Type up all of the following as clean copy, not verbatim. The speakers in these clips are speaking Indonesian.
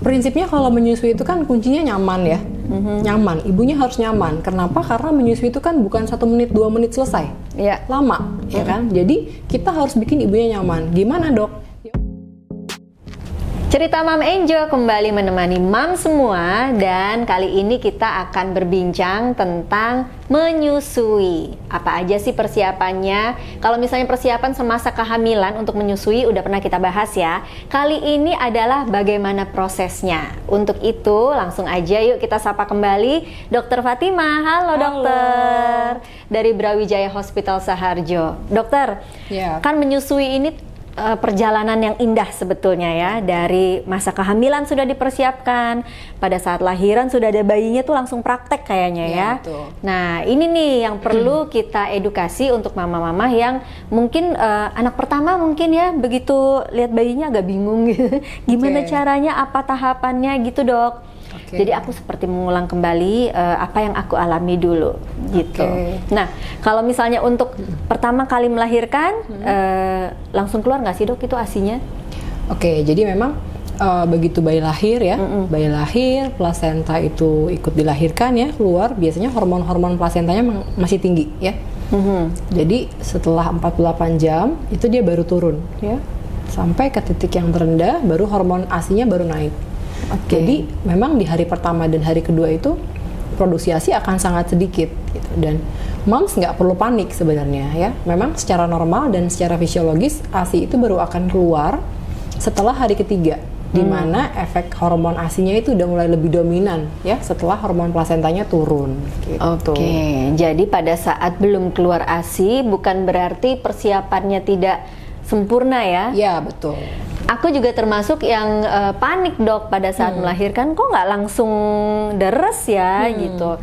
Prinsipnya kalau menyusui itu kan kuncinya nyaman ya. Nyaman, ibunya harus nyaman. Kenapa? Karena menyusui itu kan bukan 1 menit, 2 menit selesai. Ya. Lama, ya kan? Jadi kita harus bikin ibunya nyaman. Gimana, Dok? Cerita Mom Angel kembali menemani Mam semua, dan kali ini kita akan berbincang tentang menyusui. Apa aja sih persiapannya? Kalau misalnya persiapan semasa kehamilan untuk menyusui udah pernah kita bahas ya. Kali ini adalah bagaimana prosesnya. Untuk itu langsung aja yuk kita sapa kembali Dr. Fatimah. Halo. Dokter. Dari Brawijaya Hospital Saharjo. Dokter, kan menyusui ini perjalanan yang indah sebetulnya ya. Dari masa kehamilan sudah dipersiapkan, pada saat lahiran sudah ada bayinya tuh langsung praktek kayaknya ya. Betul. Nah ini nih yang perlu kita edukasi untuk mama-mama yang mungkin anak pertama mungkin ya, begitu lihat bayinya agak bingung gitu. Gimana caranya, apa tahapannya gitu, Dok. Jadi aku seperti mengulang kembali apa yang aku alami dulu gitu. Nah kalau misalnya untuk pertama kali melahirkan langsung keluar nggak sih, Dok, itu ASI-nya? Jadi memang begitu bayi lahir ya, bayi lahir, plasenta itu ikut dilahirkan ya, keluar biasanya hormon-hormon plasentanya masih tinggi ya. Jadi setelah 48 jam itu dia baru turun ya, sampai ke titik yang terendah baru hormon ASI-nya baru naik. Jadi memang di hari pertama dan hari kedua itu produksi ASI akan sangat sedikit gitu. Dan moms nggak perlu panik sebenarnya ya. Memang secara normal dan secara fisiologis ASI itu baru akan keluar setelah hari ketiga, di mana efek hormon ASI-nya itu udah mulai lebih dominan ya setelah hormon plasentanya turun gitu. Jadi pada saat belum keluar ASI bukan berarti persiapannya tidak sempurna ya? Ya, betul. Aku juga termasuk yang panik, Dok, pada saat melahirkan, kok nggak langsung deres ya gitu.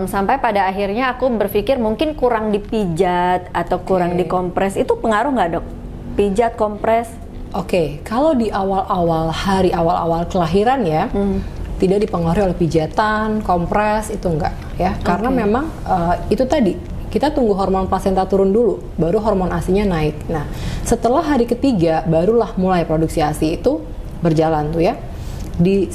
Sampai pada akhirnya aku berpikir mungkin kurang dipijat atau kurang dikompres. Itu pengaruh nggak, Dok? Pijat, kompres? Kalau di awal-awal hari awal-awal kelahiran ya, tidak dipengaruhi oleh pijatan, kompres, itu enggak ya. Karena memang itu tadi kita tunggu hormon plasenta turun dulu, baru hormon ASI-nya naik. Nah, setelah hari ketiga, barulah mulai produksi ASI itu berjalan tuh ya.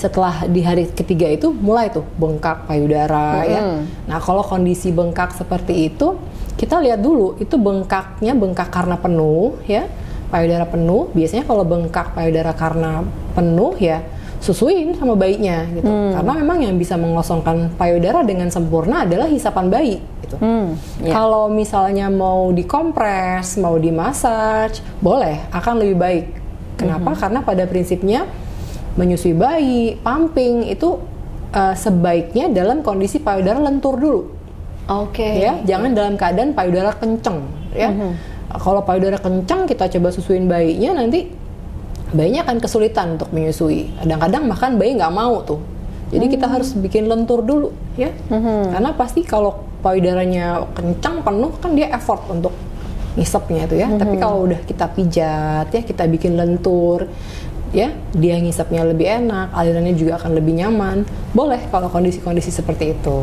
Setelah di hari ketiga itu mulai tuh bengkak payudara ya. Nah, kalau kondisi bengkak seperti itu, kita lihat dulu itu bengkaknya bengkak karena penuh ya, payudara penuh. Biasanya kalau bengkak payudara karena penuh ya, susuin sama bayinya gitu. Karena memang yang bisa mengosongkan payudara dengan sempurna adalah hisapan bayi gitu. Kalau misalnya mau dikompres, mau dimasaj, boleh, akan lebih baik. Kenapa? Karena pada prinsipnya menyusui bayi, pumping itu sebaiknya dalam kondisi payudara lentur dulu. Ya, jangan dalam keadaan payudara kenceng ya. Kalau payudara kencang kita coba susuin bayinya, nanti bayinya akan kesulitan untuk menyusui. Kadang-kadang bahkan bayi nggak mau tuh. Jadi kita harus bikin lentur dulu ya. Karena pasti kalau payudaranya kencang penuh kan dia effort untuk ngisepnya itu ya. Tapi kalau udah kita pijat ya, kita bikin lentur ya, dia ngisepnya lebih enak, alirannya juga akan lebih nyaman. Boleh kalau kondisi-kondisi seperti itu.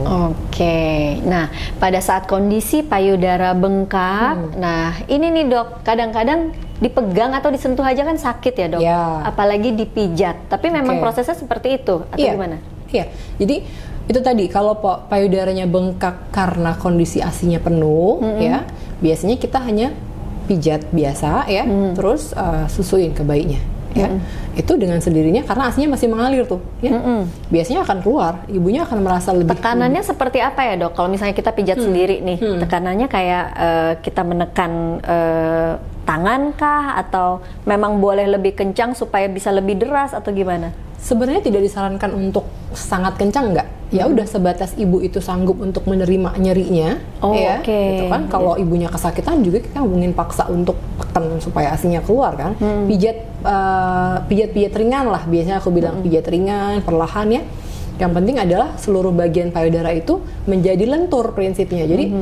Nah, pada saat kondisi payudara bengkak, nah ini nih, Dok, kadang-kadang dipegang atau disentuh aja kan sakit ya, Dok? Apalagi dipijat. Tapi memang prosesnya seperti itu atau gimana? Iya. Jadi itu tadi kalau payudaranya bengkak karena kondisi ASI-nya penuh ya, biasanya kita hanya pijat biasa ya, terus susuin ke bayinya. Ya, itu dengan sendirinya karena ASI-nya masih mengalir tuh ya. Biasanya akan keluar, ibunya akan merasa lebih. Tekanannya seperti apa ya, Dok? Kalau misalnya kita pijat sendiri nih, tekanannya kayak kita menekan tangan kah, atau memang boleh lebih kencang supaya bisa lebih deras atau gimana? Sebenarnya tidak disarankan untuk sangat kencang, enggak. Ya udah sebatas ibu itu sanggup untuk menerima nyerinya, ya. Gitu kan. Kalau ibunya kesakitan juga kita hubungin paksa untuk tekan supaya ASI-nya keluar kan. Pijat ringan lah, biasanya aku bilang pijat ringan, perlahan ya. Yang penting adalah seluruh bagian payudara itu menjadi lentur prinsipnya. Jadi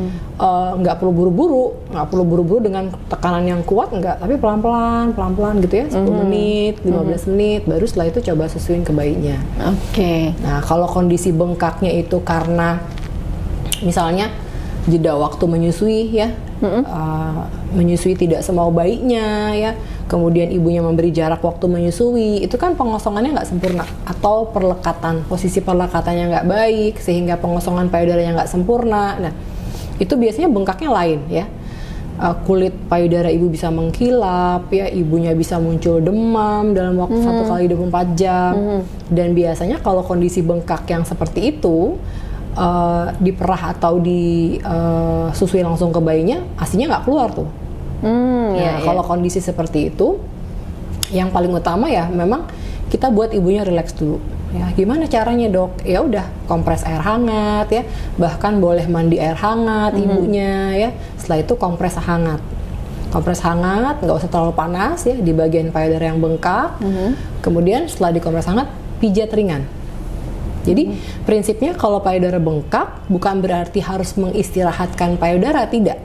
nggak perlu buru-buru dengan tekanan yang kuat, nggak. Tapi pelan-pelan gitu ya, 10 menit, 15 menit, baru setelah itu coba susuin ke bayinya. Nah, kalau kondisi bengkaknya itu karena misalnya jeda waktu menyusui ya, menyusui tidak semau bayinya ya, kemudian ibunya memberi jarak waktu menyusui, itu kan pengosongannya nggak sempurna, atau perlekatan, posisi perlekatannya nggak baik sehingga pengosongan payudaranya nggak sempurna. Nah, itu biasanya bengkaknya lain ya. Kulit payudara ibu bisa mengkilap ya, ibunya bisa muncul demam dalam waktu 1 kali 24 jam. Dan biasanya kalau kondisi bengkak yang seperti itu diperah atau disusui langsung ke bayinya, ASI-nya nggak keluar tuh. Kalau kondisi seperti itu, yang paling utama ya memang kita buat ibunya rileks dulu. Ya, gimana caranya dok? Ya udah, kompres air hangat ya, bahkan boleh mandi air hangat ibunya ya. Setelah itu kompres hangat, nggak usah terlalu panas ya di bagian payudara yang bengkak. Kemudian setelah dikompres hangat, pijat ringan. Jadi prinsipnya kalau payudara bengkak bukan berarti harus mengistirahatkan payudara, tidak.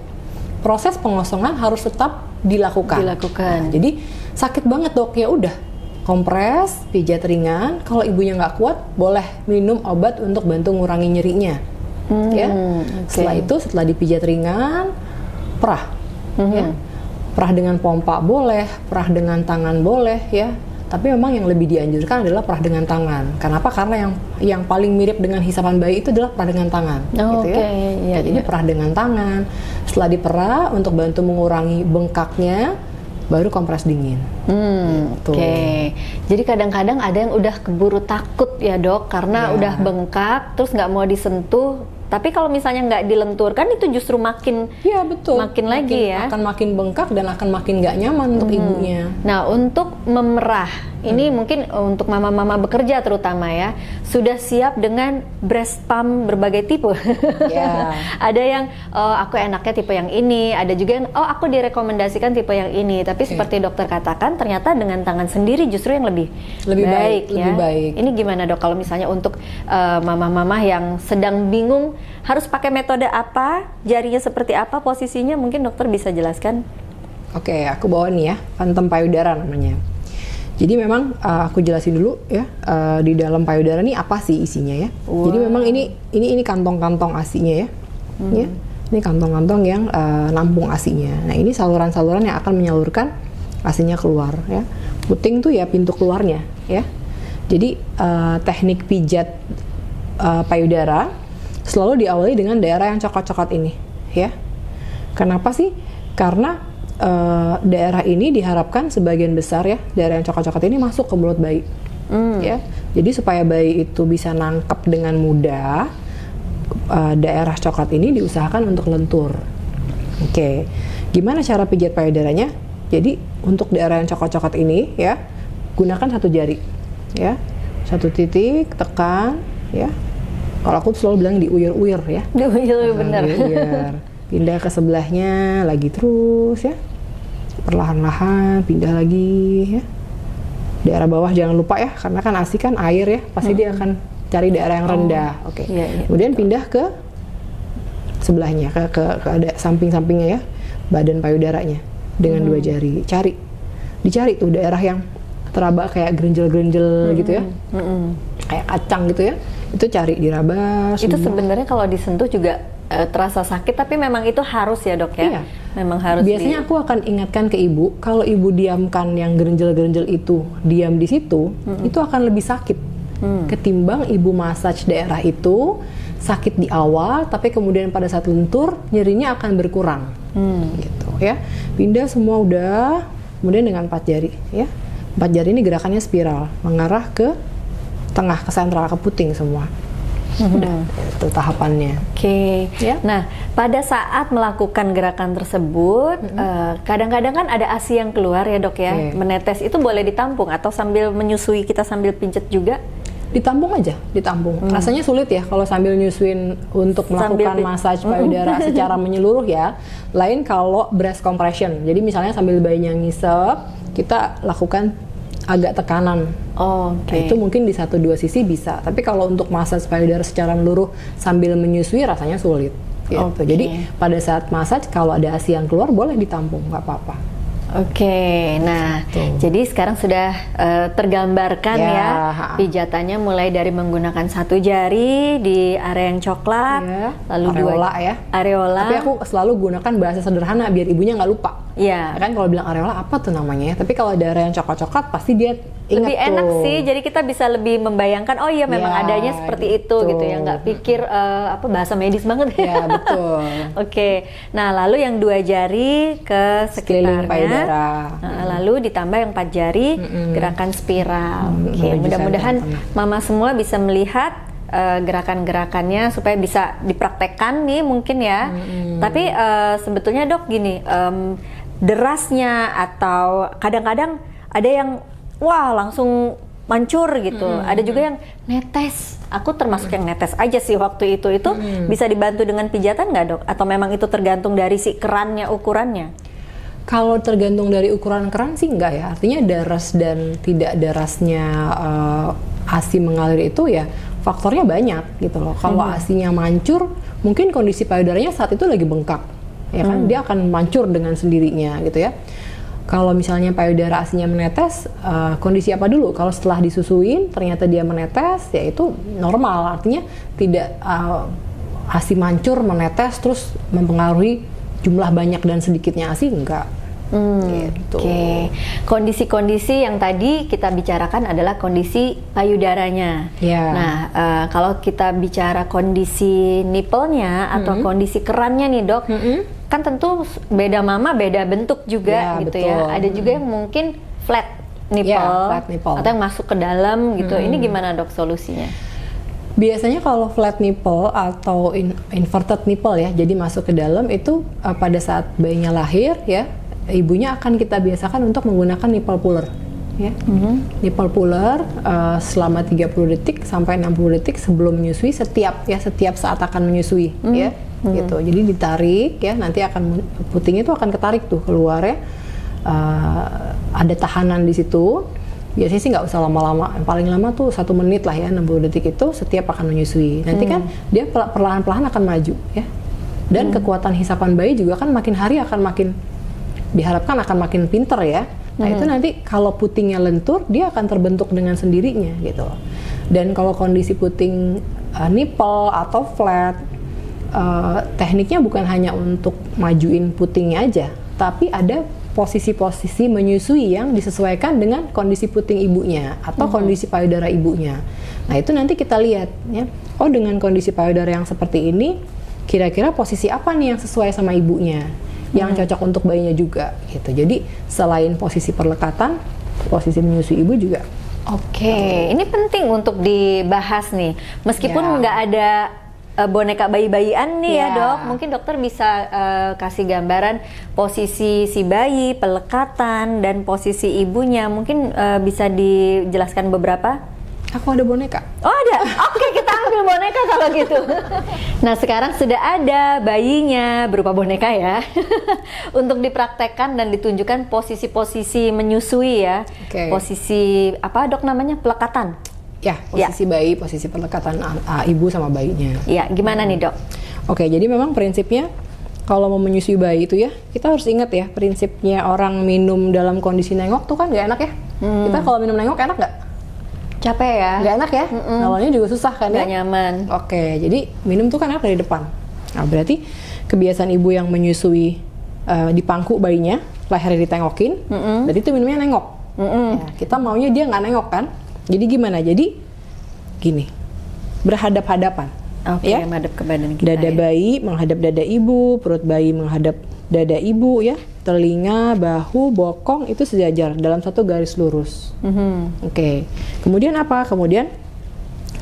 Proses pengosongan harus tetap dilakukan. Nah, jadi sakit banget dok, ya udah kompres, pijat ringan. Kalau ibunya nggak kuat, boleh minum obat untuk bantu ngurangi nyerinya. Ya. Setelah itu, setelah dipijat ringan, perah. Ya. Perah dengan pompa boleh, perah dengan tangan boleh ya. Tapi memang yang lebih dianjurkan adalah perah dengan tangan. Kenapa? Karena yang paling mirip dengan hisapan bayi itu adalah perah dengan tangan. Gitu ya. Jadi perah dengan tangan. Setelah diperah untuk bantu mengurangi bengkaknya, baru kompres dingin. Jadi kadang-kadang ada yang udah keburu takut ya dok, karena udah bengkak, terus nggak mau disentuh. Tapi kalau misalnya nggak dilenturkan, itu justru makin lagi ya. Akan makin bengkak dan akan makin nggak nyaman untuk ibunya. Nah, untuk memerah, ini mungkin untuk mama-mama bekerja terutama ya, sudah siap dengan breast pump berbagai tipe. Ada yang aku enaknya tipe yang ini, ada juga yang aku direkomendasikan tipe yang ini. Tapi seperti dokter katakan, ternyata dengan tangan sendiri justru yang lebih baik ya. Ini gimana dok kalau misalnya untuk mama-mama yang sedang bingung harus pakai metode apa, jarinya seperti apa, posisinya, mungkin dokter bisa jelaskan? Oke, aku bawa nih ya, phantom payudara namanya. Jadi memang aku jelasin dulu ya, di dalam payudara nih apa sih isinya ya. Jadi memang ini kantong-kantong ASI-nya ya. Ya. Ini kantong-kantong yang nampung ASI-nya. Nah, ini saluran-saluran yang akan menyalurkan ASI-nya keluar ya. Puting tuh ya pintu keluarnya ya. Jadi teknik pijat payudara selalu diawali dengan daerah yang coklat-coklat ini ya. Kenapa sih? Karena daerah ini diharapkan sebagian besar ya, daerah yang coklat-coklat ini masuk ke mulut bayi. Ya. Jadi supaya bayi itu bisa nangkep dengan mudah, daerah coklat ini diusahakan untuk lentur. Gimana cara pijat payudaranya? Jadi untuk daerah yang coklat-coklat ini ya, gunakan satu jari ya. Satu titik, tekan ya. Kalau aku selalu bilang diuyur-uyur ya. Diuyur, bener. Pindah ke sebelahnya lagi terus ya. Perlahan-lahan pindah lagi ya. Daerah bawah jangan lupa ya, karena kan ASI kan air ya, pasti dia akan cari daerah yang rendah. Kemudian pindah ke sebelahnya, ke ada samping-sampingnya ya, badan payudaranya dengan 2 jari. Dicari tuh daerah yang teraba kayak gerenjel-gerenjel gitu ya. Kayak kacang gitu ya. Itu cari diraba. Itu sebenarnya kalau disentuh juga terasa sakit, tapi memang itu harus ya dok ya. Iya. Memang harus. Biasanya aku akan ingatkan ke ibu, kalau ibu diamkan yang gerenjel-gerenjel itu, diam di situ, itu akan lebih sakit ketimbang ibu massage daerah itu sakit di awal, tapi kemudian pada saat lentur nyerinya akan berkurang. Gitu ya. Pindah semua udah, kemudian dengan 4 jari ya. 4 jari ini gerakannya spiral, mengarah ke tengah, ke sentral, ke puting semua. Udah, itu tahapannya. Ya. Nah, pada saat melakukan gerakan tersebut, kadang-kadang kan ada ASI yang keluar ya dok ya, menetes, itu boleh ditampung atau sambil menyusui kita sambil pincet juga? Ditampung aja, ditampung. Rasanya sulit ya kalau sambil nyusuin untuk melakukan massage payudara secara menyeluruh ya. Lain kalau breast compression. Jadi misalnya sambil bayinya ngisep, kita lakukan agak tekanan. Itu mungkin di 1-2 sisi bisa. Tapi kalau untuk massage payudara secara menyeluruh sambil menyusui rasanya sulit. Gitu. Jadi pada saat massage kalau ada ASI yang keluar boleh ditampung, nggak apa-apa. Oke, nah jadi sekarang sudah tergambarkan ya pijatannya mulai dari menggunakan satu jari di area yang coklat, lalu areola ya. Areola. Tapi aku selalu gunakan bahasa sederhana biar ibunya nggak lupa. Iya. Kan kalau bilang areola apa tuh namanya ya? Tapi kalau ada area yang coklat-coklat pasti dia ingat lebih enak sih, jadi kita bisa lebih membayangkan, oh iya memang adanya seperti itu gitu ya, nggak pikir apa bahasa medis banget ya. Ya betul. Oke, nah lalu yang 2 jari ke sekitarnya, lalu ditambah yang 4 jari gerakan spiral. Oke, mudah-mudahan mama semua bisa melihat gerakan-gerakannya supaya bisa dipraktekkan nih mungkin ya. Tapi sebetulnya dok gini, derasnya atau kadang-kadang ada yang wah langsung mancur gitu. Ada juga yang netes. Aku termasuk yang netes aja sih waktu itu. Itu bisa dibantu dengan pijatan nggak dok? Atau memang itu tergantung dari si kerannya, ukurannya? Kalau tergantung dari ukuran keran sih enggak ya. Artinya deras dan tidak derasnya ASI mengalir itu ya faktornya banyak gitu loh. Kalau ASInya mancur, mungkin kondisi payudaranya saat itu lagi bengkak. Ya kan, dia akan mancur dengan sendirinya gitu ya. Kalau misalnya payudara ASInya menetes, kondisi apa dulu? Kalau setelah disusuin ternyata dia menetes, ya itu normal. Artinya tidak ASI mancur, menetes, terus mempengaruhi jumlah banyak dan sedikitnya ASI, enggak. Gitu. Oke. Kondisi-kondisi yang tadi kita bicarakan adalah kondisi payudaranya. Nah, kalau kita bicara kondisi nipple-nya atau kondisi kerannya nih dok, kan tentu beda mama beda bentuk juga gitu betul. ya. Ada juga yang mungkin flat nipple, atau yang masuk ke dalam gitu. Ini gimana dok solusinya? Biasanya kalau flat nipple atau inverted nipple ya, jadi masuk ke dalam itu pada saat bayinya lahir ya, ibunya akan kita biasakan untuk menggunakan nipple puller ya. Nipple puller selama 30 detik sampai 60 detik sebelum menyusui setiap saat akan menyusui ya. Gitu. Jadi ditarik ya, nanti akan puting itu akan ketarik tuh keluar ya. Ada tahanan di situ. Biasanya sih nggak usah lama-lama, paling lama tuh 1 menit lah ya, 60 detik itu setiap akan menyusui. Nanti kan dia perlahan-perlahan akan maju ya. Dan kekuatan hisapan bayi juga kan makin hari akan makin diharapkan akan makin pinter ya. Nah itu nanti kalau putingnya lentur, dia akan terbentuk dengan sendirinya gitu. Dan kalau kondisi puting nipple atau flat, tekniknya bukan hanya untuk majuin putingnya aja, tapi ada posisi-posisi menyusui yang disesuaikan dengan kondisi puting ibunya atau kondisi payudara ibunya. Nah itu nanti kita lihat ya, oh dengan kondisi payudara yang seperti ini, kira-kira posisi apa nih yang sesuai sama ibunya, yang cocok untuk bayinya juga gitu. Jadi selain posisi perlekatan, posisi menyusui ibu juga. Oke, ini penting untuk dibahas nih. Meskipun nggak ada boneka bayi-bayian nih ya dok, mungkin dokter bisa kasih gambaran posisi si bayi, pelekatan, dan posisi ibunya. Mungkin bisa dijelaskan beberapa? Aku ada boneka. Oh ada? Oke, kita ambil boneka kalau gitu. Nah sekarang sudah ada bayinya berupa boneka ya. Untuk dipraktekkan dan ditunjukkan posisi-posisi menyusui ya. Posisi apa dok namanya? Pelekatan? Ya, posisi bayi, posisi pelekatan ibu sama bayinya. Iya, gimana nih dok? Oke, jadi memang prinsipnya kalau mau menyusui bayi itu ya, kita harus ingat ya prinsipnya orang minum dalam kondisi nengok tuh kan nggak enak ya. Kita kalau minum nengok enak nggak? Capek ya? Nggak enak ya? Awalnya juga susah kan ya? Nggak nyaman. Oke, jadi minum tuh kan enak dari depan. Nah, berarti kebiasaan ibu yang menyusui di pangku bayinya, lehernya ditengokin, jadi itu minumnya nengok. Ya, kita maunya dia nggak nengok kan? Jadi gimana? Jadi gini, berhadap-hadapan. Ya? Menghadap ke badan kita. Dada bayi menghadap dada ibu, perut bayi menghadap dada ibu ya, telinga, bahu, bokong itu sejajar dalam satu garis lurus. Oke. Kemudian apa? Kemudian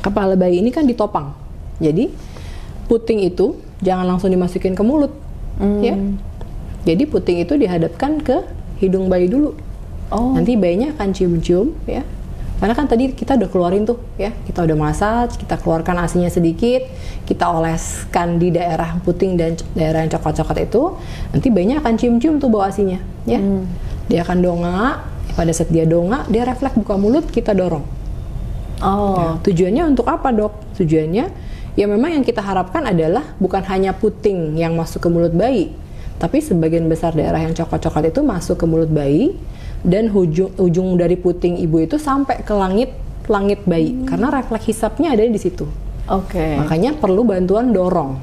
kepala bayi ini kan ditopang. Jadi puting itu jangan langsung dimasukin ke mulut, ya. Jadi puting itu dihadapkan ke hidung bayi dulu. Nanti bayinya akan cium-cium, ya. Karena kan tadi kita udah keluarin tuh, ya. Kita udah massage, kita keluarkan ASI-nya sedikit, kita oleskan di daerah puting dan daerah yang coklat-coklat itu. Nanti bayinya akan cium-cium tuh bau ASI-nya, ya. Dia akan dongak. Pada saat dia dongak, dia refleks buka mulut, kita dorong. Nah, tujuannya untuk apa, dok? Tujuannya ya memang yang kita harapkan adalah bukan hanya puting yang masuk ke mulut bayi, Tapi sebagian besar darah yang coklat-coklat itu masuk ke mulut bayi dan ujung dari puting ibu itu sampai ke langit bayi karena refleks hisapnya ada di situ. Makanya perlu bantuan dorong,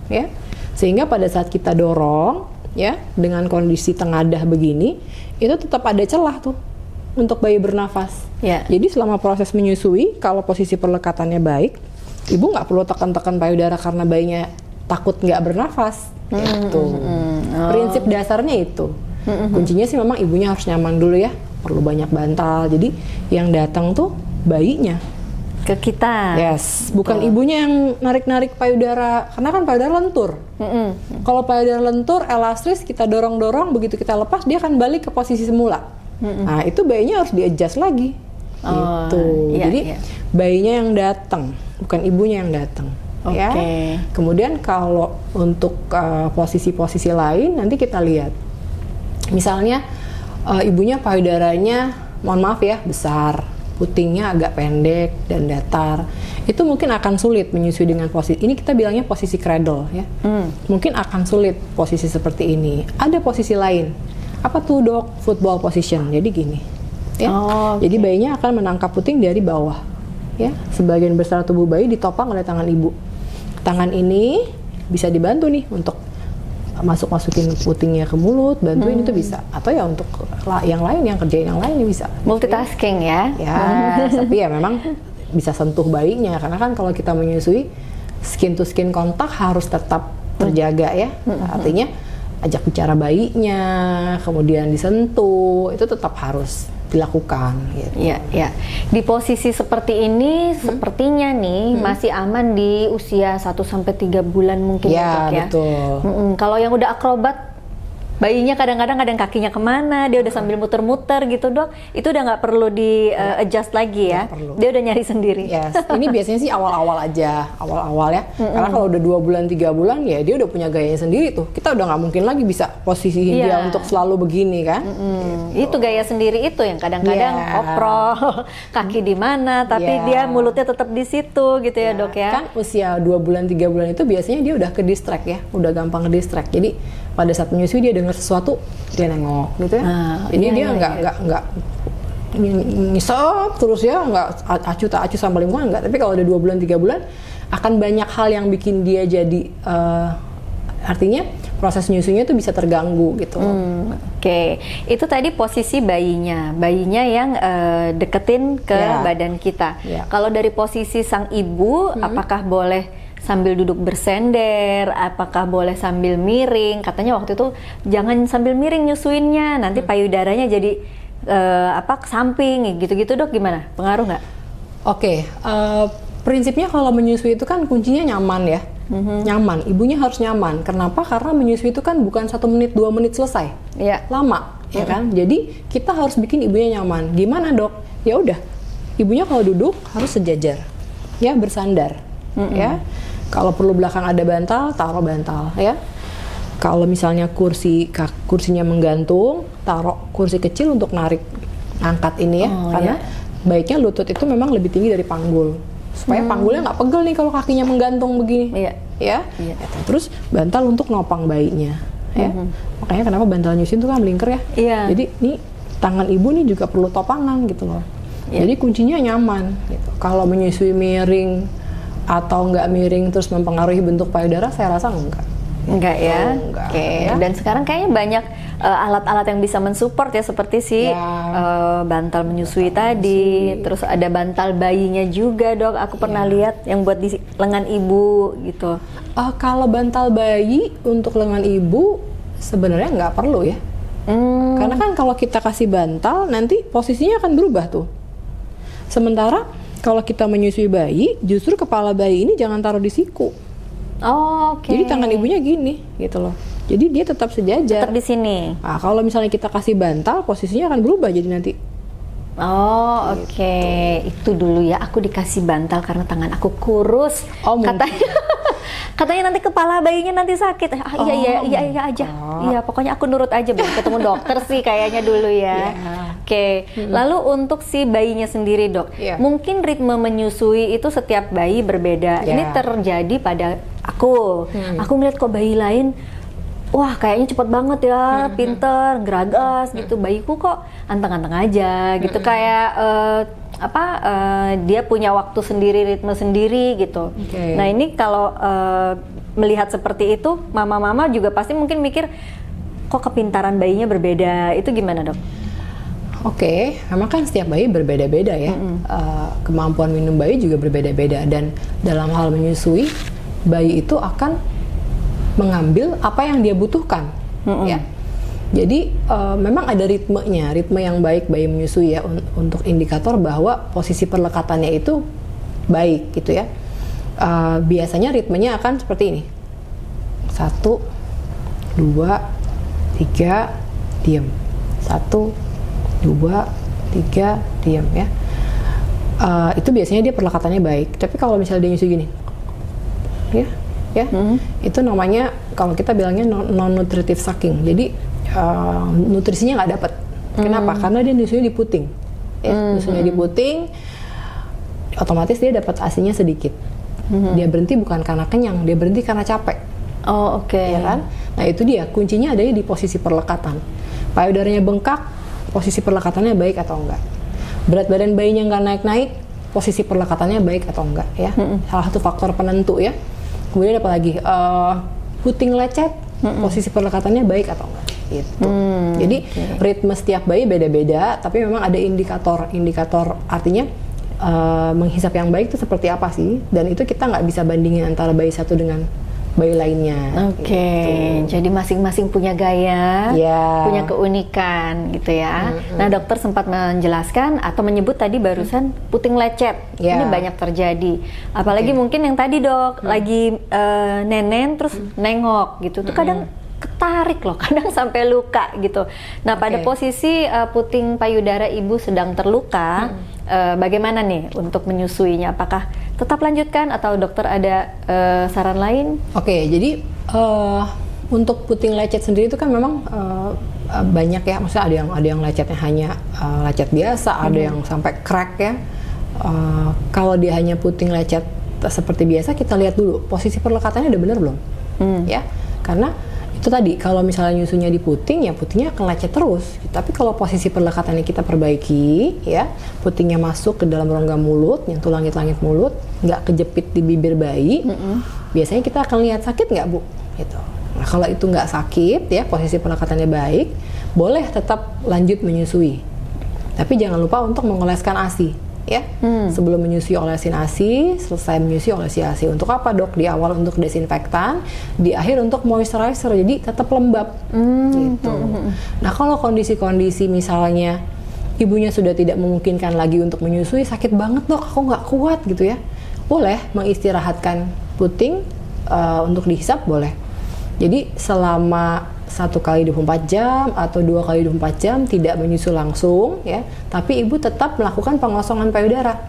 ya. Sehingga pada saat kita dorong, ya, dengan kondisi tengadah begini, itu tetap ada celah tuh untuk bayi bernafas. Jadi selama proses menyusui, kalau posisi perlekatannya baik, ibu nggak perlu tekan-tekan payudara karena bayinya takut nggak bernafas. Gitu. Prinsip dasarnya itu. Kuncinya sih memang ibunya harus nyaman dulu ya. Perlu banyak bantal. Jadi yang datang tuh bayinya ke kita. Yes, bukan ibunya yang narik-narik payudara, karena kan payudara lentur. Kalau payudara lentur, elastis, kita dorong-dorong, begitu kita lepas dia akan balik ke posisi semula. Nah itu bayinya harus di-adjust lagi. Gitu. Jadi bayinya yang datang, bukan ibunya yang datang. Ya. Kemudian kalau untuk posisi-posisi lain nanti kita lihat. Misalnya ibunya payudaranya, mohon maaf ya, besar, putingnya agak pendek dan datar. Itu mungkin akan sulit menyusui dengan posisi ini, kita bilangnya posisi cradle ya. Mungkin akan sulit posisi seperti ini. Ada posisi lain. Apa tuh, Dok? Football position. Jadi gini. Ya. Jadi bayinya akan menangkap puting dari bawah. Ya, sebagian besar tubuh bayi ditopang oleh tangan ibu. Tangan ini bisa dibantu nih untuk masukin putingnya ke mulut, bantuin itu bisa. Atau ya untuk yang lain, yang kerjain yang lain bisa. Multitasking ya. Ya, tapi ya memang bisa sentuh bayinya. Karena kan kalau kita menyusui, skin to skin kontak harus tetap terjaga ya. Artinya ajak bicara bayinya, kemudian disentuh, itu tetap harus dilakukan gitu. Ya. Di posisi seperti ini sepertinya nih masih aman di usia 1-3 bulan mungkin ya, Dok ya. Betul. Kalau yang udah akrobat, bayinya kadang-kadang kakinya kemana, dia udah sambil muter-muter gitu, Dok. Itu udah nggak perlu di adjust lagi ya. Dia udah nyari sendiri. Yes. Ini biasanya sih awal-awal aja, awal-awal ya. Karena kalau udah 2 bulan, 3 bulan ya dia udah punya gayanya sendiri tuh. Kita udah nggak mungkin lagi bisa posisiin dia untuk selalu begini kan. Gitu. Itu gaya sendiri itu yang kadang-kadang oprol, kaki di mana, tapi dia mulutnya tetap di situ gitu ya, Dok ya. Kan usia 2 bulan, 3 bulan itu biasanya dia udah ke distract ya, udah gampang ke distract. Jadi pada saat menyusui dia dengar sesuatu, dia nengok gitu ya. Jadi dia nggak ngisep terus ya, nggak acuh tak acuh sama lingkungan, nggak. Tapi kalau udah 2 bulan, 3 bulan, akan banyak hal yang bikin dia jadi artinya proses nyusunya itu bisa terganggu gitu. Itu tadi posisi bayinya yang deketin ke badan kita. Kalau dari posisi sang ibu, apakah boleh sambil duduk bersender, apakah boleh sambil miring? Katanya waktu itu jangan sambil miring nyusuinnya, nanti payudaranya jadi ke samping, gitu-gitu, Dok. Gimana? Pengaruh nggak? Prinsipnya kalau menyusui itu kan kuncinya nyaman ya. Nyaman, ibunya harus nyaman. Kenapa? Karena menyusui itu kan bukan 1 menit, 2 menit selesai. Lama, ya kan? Jadi kita harus bikin ibunya nyaman. Gimana, Dok? Ya udah, ibunya kalau duduk harus sejajar, ya, bersandar, ya. Kalau perlu belakang ada bantal, taruh bantal ya. Kalau misalnya kursinya menggantung, taruh kursi kecil untuk angkat ini ya. Karena baiknya lutut itu memang lebih tinggi dari panggul. Supaya panggulnya nggak pegel nih kalau kakinya menggantung begini. Ya. Terus bantal untuk nopang bayinya ya. Makanya kenapa bantal nyusuin itu kan melingkar ya. Jadi nih tangan ibu nih juga perlu topangan gitu loh. Jadi kuncinya nyaman gitu. Kalau menyusui miring atau nggak miring terus mempengaruhi bentuk payudara, saya rasa enggak ya. Dan sekarang kayaknya banyak alat-alat yang bisa mensupport ya, seperti bantal menyusui tadi, terus ada bantal bayinya juga, Dok. Aku pernah lihat yang buat di lengan ibu gitu. Kalau bantal bayi untuk lengan ibu sebenarnya nggak perlu ya. Karena kan kalau kita kasih bantal nanti posisinya akan berubah tuh. Sementara kalau kita menyusui bayi, justru kepala bayi ini jangan taruh di siku. Jadi tangan ibunya gini, gitu loh. Jadi dia tetap sejajar. Tetap di sini. Nah, kalau misalnya kita kasih bantal, posisinya akan berubah jadi nanti. Itu dulu ya. Aku dikasih bantal karena tangan aku kurus. Katanya nanti kepala bayinya nanti sakit. Iya aja. Iya, pokoknya aku nurut aja. Belum ketemu dokter sih kayaknya dulu ya. Lalu untuk si bayinya sendiri, Dok, mungkin ritme menyusui itu setiap bayi berbeda. Ini terjadi pada aku. Aku melihat kok bayi lain wah kayaknya cepet banget ya, pinter, geragas gitu. Bayiku kok anteng-anteng aja gitu, kayak dia punya waktu sendiri, ritme sendiri gitu. Nah ini kalau melihat seperti itu, mama-mama juga pasti mungkin mikir, kok kepintaran bayinya berbeda. Itu gimana, Dok? Oke, memang kan setiap bayi berbeda-beda ya. Kemampuan minum bayi juga berbeda-beda, dan dalam hal menyusui, bayi itu akan mengambil apa yang dia butuhkan, ya. Jadi memang ada ritmenya, ritme yang baik bayi menyusui ya, untuk indikator bahwa posisi perlekatannya itu baik gitu ya. Biasanya ritmenya akan seperti ini: 1, 2, 3, diam. 1, 2, 3, diam ya. Itu biasanya dia perlekatannya baik. Tapi kalau misalnya dia nyusui gini, ya, itu namanya, kalau kita bilangnya non-nutritive sucking. Jadi nutrisinya nggak dapat. Kenapa? Karena dia nyusunya di puting. Nyusunya di puting, otomatis dia dapat ASI-nya sedikit. Dia berhenti bukan karena kenyang, dia berhenti karena capek. Oh, oke. Ya kan? Nah itu dia, kuncinya ada di posisi perlekatan. Payudaranya bengkak, posisi perlekatannya baik atau enggak. Berat badan bayinya nggak naik-naik, posisi perlekatannya baik atau enggak ya. Salah satu faktor penentu ya. Kemudian apa lagi? Puting lecet, posisi perlekatannya baik atau enggak gitu. Jadi ritme setiap bayi beda-beda, tapi memang ada indikator artinya menghisap yang baik itu seperti apa sih, dan itu kita nggak bisa bandingin antara bayi satu dengan bayi lainnya. Gitu. Jadi masing-masing punya gaya, punya keunikan gitu ya. Nah dokter sempat menjelaskan atau menyebut tadi barusan puting lecet. Ini banyak terjadi. Apalagi mungkin yang tadi dok lagi nenen terus nengok gitu. Tuh kadang ketarik loh, kadang sampai luka gitu. Nah pada posisi puting payudara ibu sedang terluka, bagaimana nih untuk menyusuinya? Apakah tetap lanjutkan atau dokter ada saran lain? Oke, jadi untuk puting lecet sendiri itu kan memang banyak ya. Maksudnya ada yang lecetnya hanya lecet biasa, ada yang sampai crack ya. Kalau dia hanya puting lecet seperti biasa, kita lihat dulu posisi perlekatannya udah bener belum, ya. Karena itu tadi, kalau misalnya nyusunya di puting, ya putingnya akan lecet terus. Tapi kalau posisi perlekatannya kita perbaiki, ya putingnya masuk ke dalam rongga mulut, nyentuh langit-langit mulut, nggak kejepit di bibir bayi, biasanya kita akan lihat sakit nggak bu? Gitu. Nah kalau itu nggak sakit, ya posisi perlekatannya baik, boleh tetap lanjut menyusui. Tapi jangan lupa untuk mengoleskan ASI. Ya, sebelum menyusui olesin ASI, selesai menyusui olesi ASI. Untuk apa dok? Di awal untuk desinfektan, di akhir untuk moisturizer, jadi tetap lembab gitu. Nah kalau kondisi-kondisi misalnya ibunya sudah tidak memungkinkan lagi untuk menyusui, sakit banget dok, aku nggak kuat gitu ya, boleh mengistirahatkan puting untuk dihisap, boleh. Jadi selama 1 kali 24 jam atau 2 kali 24 jam tidak menyusu langsung ya, tapi ibu tetap melakukan pengosongan payudara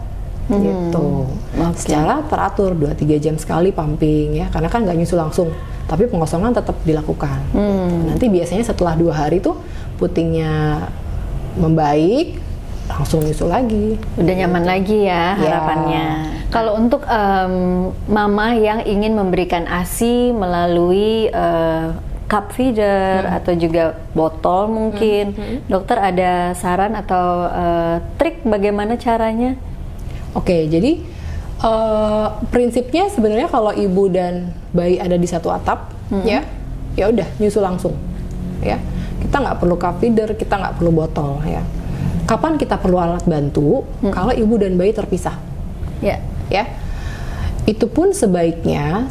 gitu. Secara teratur 2-3 jam sekali pumping ya, karena kan nggak nyusu langsung, tapi pengosongan tetap dilakukan. Nanti biasanya setelah 2 hari tuh putingnya membaik, langsung nyusu lagi. Udah nyaman lagi ya harapannya. Kalau untuk mama yang ingin memberikan ASI melalui cup feeder atau juga botol mungkin, dokter ada saran atau trik bagaimana caranya? Oke, jadi prinsipnya sebenarnya kalau ibu dan bayi ada di satu atap, ya udah nyusu langsung, ya kita nggak perlu cup feeder, kita nggak perlu botol, ya. Kapan kita perlu alat bantu? Kalau ibu dan bayi terpisah, ya. Itu pun sebaiknya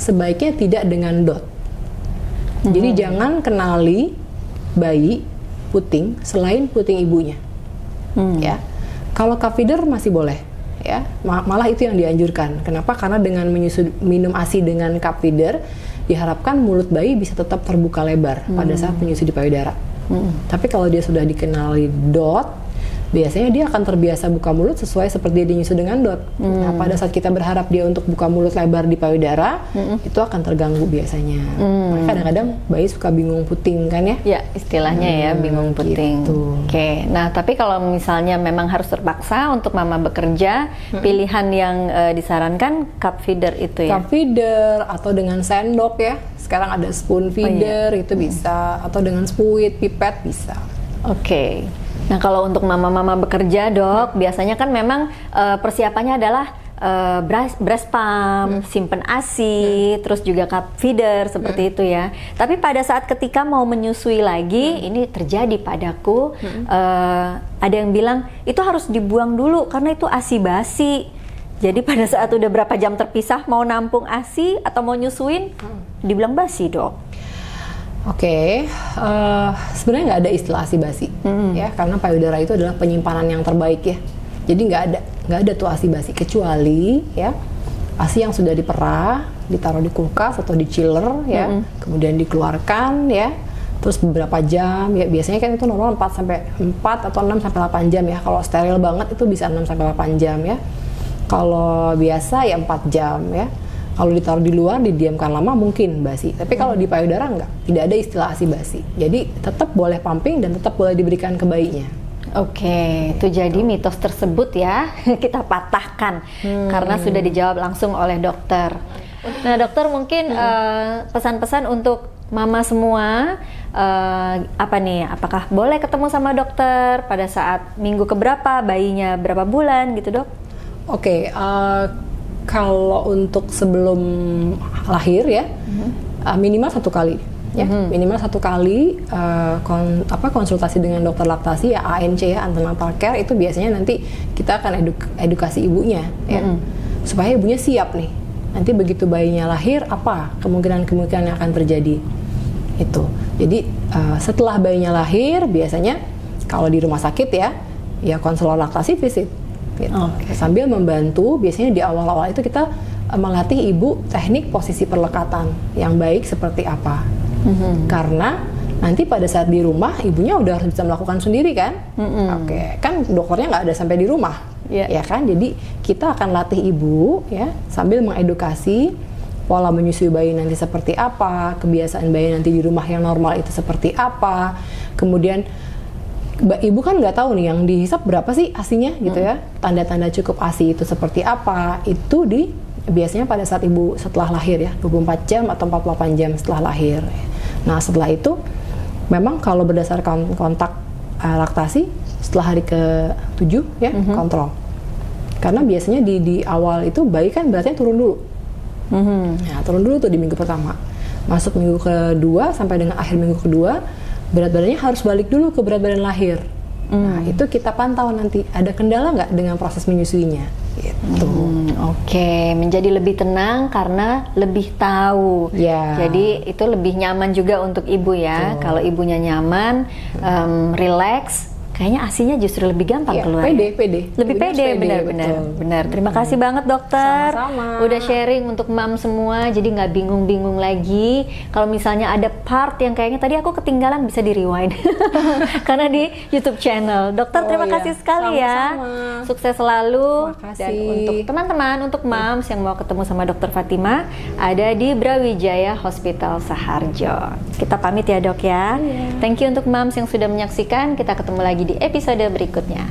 tidak dengan dot. Jadi jangan kenali bayi puting selain puting ibunya, ya. Kalau cup feeder masih boleh, ya. Malah itu yang dianjurkan. Kenapa? Karena dengan minum ASI dengan cup feeder, diharapkan mulut bayi bisa tetap terbuka lebar pada saat menyusui di payudara. Tapi kalau dia sudah dikenali dot, biasanya dia akan terbiasa buka mulut sesuai seperti dia nyusu dengan DOT. Nah, pada saat kita berharap dia untuk buka mulut lebar di payudara, itu akan terganggu biasanya. Makanya kadang-kadang bayi suka bingung puting kan ya? Ya, istilahnya ya bingung puting. Gitu. Oke, nah tapi kalau misalnya memang harus terpaksa untuk mama bekerja, pilihan yang disarankan cup feeder itu ya? Cup feeder atau dengan sendok ya. Sekarang ada spoon feeder itu bisa, atau dengan spuit, pipet bisa. Oke. Nah kalau untuk mama-mama bekerja dok, biasanya kan memang persiapannya adalah breast pump, simpen ASI, terus juga cup feeder seperti itu ya. Tapi pada saat ketika mau menyusui lagi, ini terjadi padaku, ada yang bilang itu harus dibuang dulu karena itu ASI basi. Jadi pada saat udah berapa jam terpisah mau nampung ASI atau mau nyusuin, dibilang basi dok. Oke, sebenarnya nggak ada istilah ASI basi, ya, karena payudara itu adalah penyimpanan yang terbaik ya. Jadi nggak ada tuh ASI basi, kecuali ya ASI yang sudah diperah, ditaruh di kulkas atau di chiller ya, kemudian dikeluarkan ya, terus beberapa jam ya, biasanya kan itu normal 4 atau 6 sampai 8 jam ya. Kalau steril banget itu bisa 6 sampai 8 jam ya. Kalau biasa ya 4 jam ya. Kalau ditaruh di luar, didiamkan lama mungkin basi. Tapi kalau di payudara tidak ada istilah ASI basi. Jadi tetap boleh pumping dan tetap boleh diberikan ke bayinya. Oke, itu jadi mitos tersebut ya kita patahkan karena sudah dijawab langsung oleh dokter. Nah dokter mungkin pesan-pesan untuk mama semua apa nih? Apakah boleh ketemu sama dokter pada saat minggu keberapa, bayinya berapa bulan gitu dok? Oke. Kalau untuk sebelum lahir ya, minimal 1 kali, ya minimal 1 kali konsultasi dengan dokter laktasi ya, ANC ya, antenatal care, itu biasanya nanti kita akan edukasi ibunya ya, supaya ibunya siap nih. Nanti begitu bayinya lahir, apa kemungkinan yang akan terjadi itu. Jadi setelah bayinya lahir, biasanya kalau di rumah sakit ya konselor laktasi visit. Gitu. Sambil membantu, biasanya di awal-awal itu kita melatih ibu teknik posisi perlekatan yang baik seperti apa. Karena nanti pada saat di rumah ibunya udah harus bisa melakukan sendiri kan. Kan dokternya nggak ada sampai di rumah, ya kan. Jadi kita akan latih ibu ya sambil mengedukasi pola menyusui bayi nanti seperti apa, kebiasaan bayi nanti di rumah yang normal itu seperti apa. Kemudian ibu kan nggak tahu nih yang dihisap berapa sih ASInya gitu ya, tanda-tanda cukup ASI itu seperti apa, itu biasanya pada saat ibu setelah lahir ya, 24 jam atau 48 jam setelah lahir. Nah setelah itu memang kalau berdasarkan kontak laktasi setelah hari ke-7 ya kontrol, karena biasanya di awal itu bayi kan beratnya turun dulu. Nah, turun dulu tuh di minggu pertama, masuk minggu kedua sampai dengan akhir minggu kedua berat badannya harus balik dulu ke berat badan lahir. Nah itu kita pantau nanti ada kendala nggak dengan proses menyusuinya gitu. Oke, menjadi lebih tenang karena lebih tahu. Jadi itu lebih nyaman juga untuk ibu ya. Kalau ibunya nyaman, relax, kayaknya ASInya justru lebih gampang keluar. Lebih pede, benar. Terima kasih banget dokter. Sama-sama. Udah sharing untuk mam semua, jadi nggak bingung-bingung lagi. Kalau misalnya ada part yang kayaknya tadi aku ketinggalan, bisa di rewind karena di YouTube channel. Dokter terima kasih sekali ya. Sukses selalu. Dan untuk teman-teman, untuk mams yang mau ketemu sama Dokter Fatima, ada di Brawijaya Hospital Saharjo. Kita pamit ya dok ya. Thank you untuk mams yang sudah menyaksikan. Kita ketemu lagi di episode berikutnya.